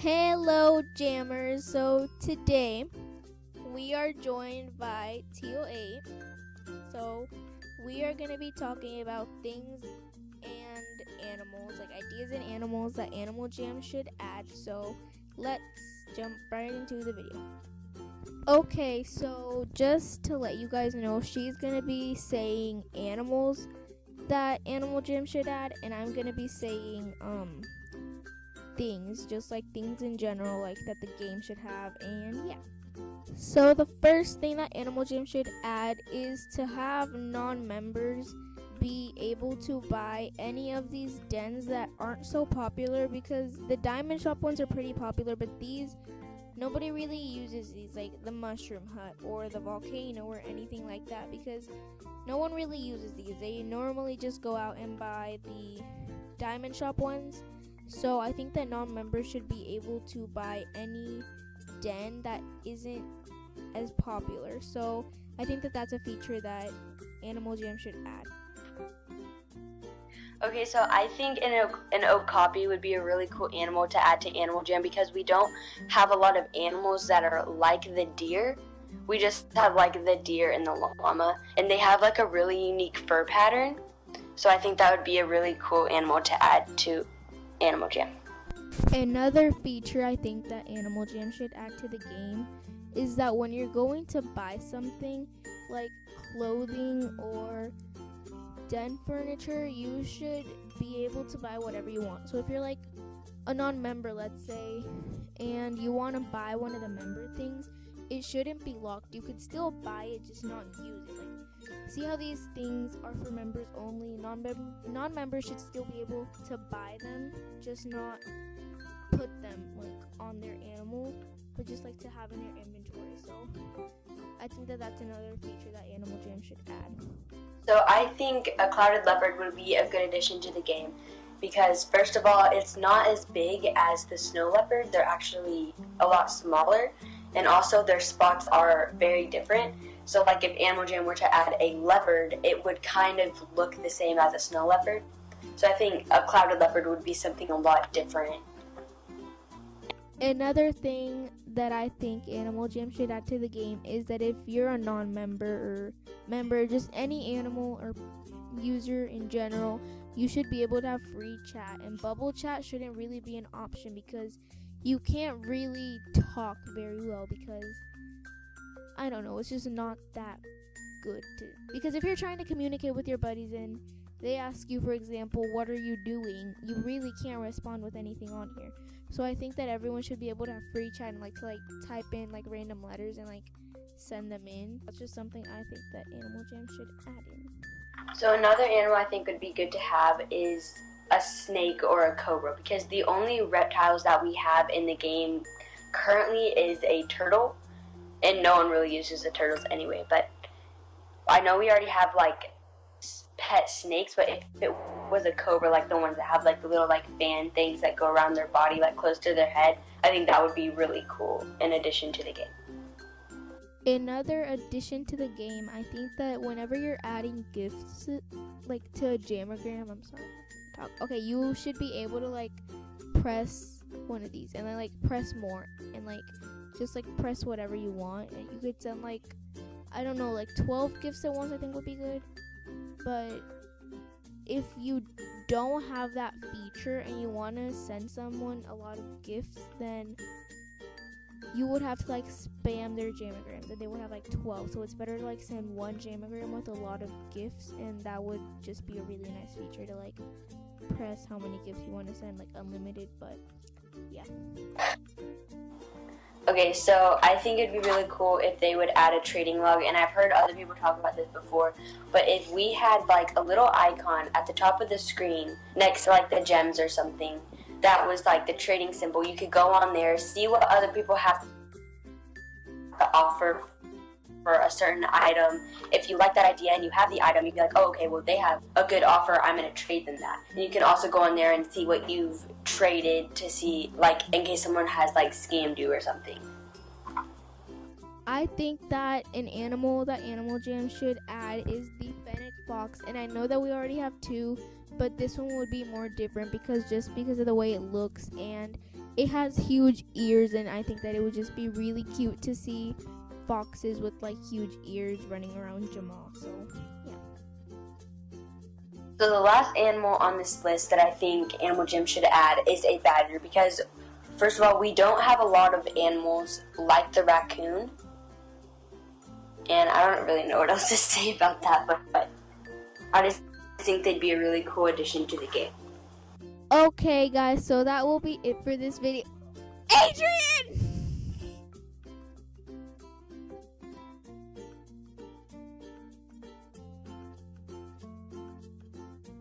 Hello, Jammers. So today we are joined by Teal8. So we are going to be talking about things and animals, like ideas and animals that Animal Jam should add. So let's jump right into the video. Okay, so just to let you guys know, she's going to be saying animals that Animal Jam should add, and I'm going to be saying things, just like things in general, like that the game should have. And yeah, so the first thing that Animal Jam should add is to have non-members be able to buy any of these dens that aren't so popular, because the diamond shop ones are pretty popular, but these nobody really uses these, like the mushroom hut or the volcano or anything like that, because no one really uses these. They normally just go out and buy the diamond shop ones. So I think that non-members should be able to buy any den that isn't as popular. So I think that that's a feature that Animal Jam should add. Okay, so I think an oak copy would be a really cool animal to add to Animal Jam, because we don't have a lot of animals that are like the deer. We just have like the deer and the llama, and they have like a really unique fur pattern. So I think that would be a really cool animal to add to Animal Jam. Another feature I think that Animal Jam should add to the game is that when you're going to buy something like clothing or den furniture, you should be able to buy whatever you want. So if you're like a non-member, let's say, and you want to buy one of the member things, it shouldn't be locked. You could still buy it, just not use it. Like, see how these things are for members only? Non-members should still be able to buy them, just not put them like on their animal, but just like to have in their inventory. So I think that that's another feature that Animal Jam should add. So I think a clouded leopard would be a good addition to the game, because first of all, it's not as big as the snow leopard. They're actually a lot smaller, and also their spots are very different. So like if Animal Jam were to add a leopard, it would kind of look the same as a snow leopard. So I think a clouded leopard would be something a lot different. Another thing that I think Animal Jam should add to the game is that if you're a non-member or member, just any animal or user in general, you should be able to have free chat, and bubble chat shouldn't really be an option, because you can't really talk very well, because I don't know, it's just not that good because if you're trying to communicate with your buddies and they ask you, for example, what are you doing, you really can't respond with anything on here. So I think that everyone should be able to have free chat and like to like type in like random letters and like send them in. That's just something I think that Animal Jam should add in. So another animal I think would be good to have is a snake or a cobra, because the only reptiles that we have in the game currently is a turtle, and no one really uses the turtles anyway. But I know we already have like pet snakes, but if it was a cobra, like the ones that have like the little like fan things that go around their body like close to their head, I think that would be really cool in addition to the game. Another addition to the game, I think that whenever you're adding gifts like to a jammogram, okay, you should be able to like press one of these and then like press more and like just like press whatever you want, and you could send like, I don't know, like 12 gifts at once. I think would be good. But if you don't have that feature and you want to send someone a lot of gifts, then you would have to like spam their jamograms, and they would have like 12. So it's better to like send one jamagram with a lot of gifts, and that would just be a really nice feature to like press how many gifts you want to send, like unlimited. But yeah. Okay, so I think it'd be really cool if they would add a trading log, and I've heard other people talk about this before, but if we had like a little icon at the top of the screen next to like the gems or something, that was like the trading symbol, you could go on there, see what other people have to offer for a certain item. If you like that idea and you have the item, you'd be like, oh, okay, well, they have a good offer, I'm going to trade them that. And you can also go on there and see what you've traded to see, like, in case someone has, like, scammed you or something. I think that an animal that Animal Jam should add is the fennec fox, and I know that we already have two, but this one would be more different because of the way it looks, and it has huge ears, and I think that it would just be really cute to see foxes with like huge ears running around Jamal. So yeah. So the last animal on this list that I think Animal Jam should add is a badger, because first of all, we don't have a lot of animals like the raccoon, and I don't really know what else to say about that, but I just think they'd be a really cool addition to the game. Okay, guys, so that will be it for this video. Adrian!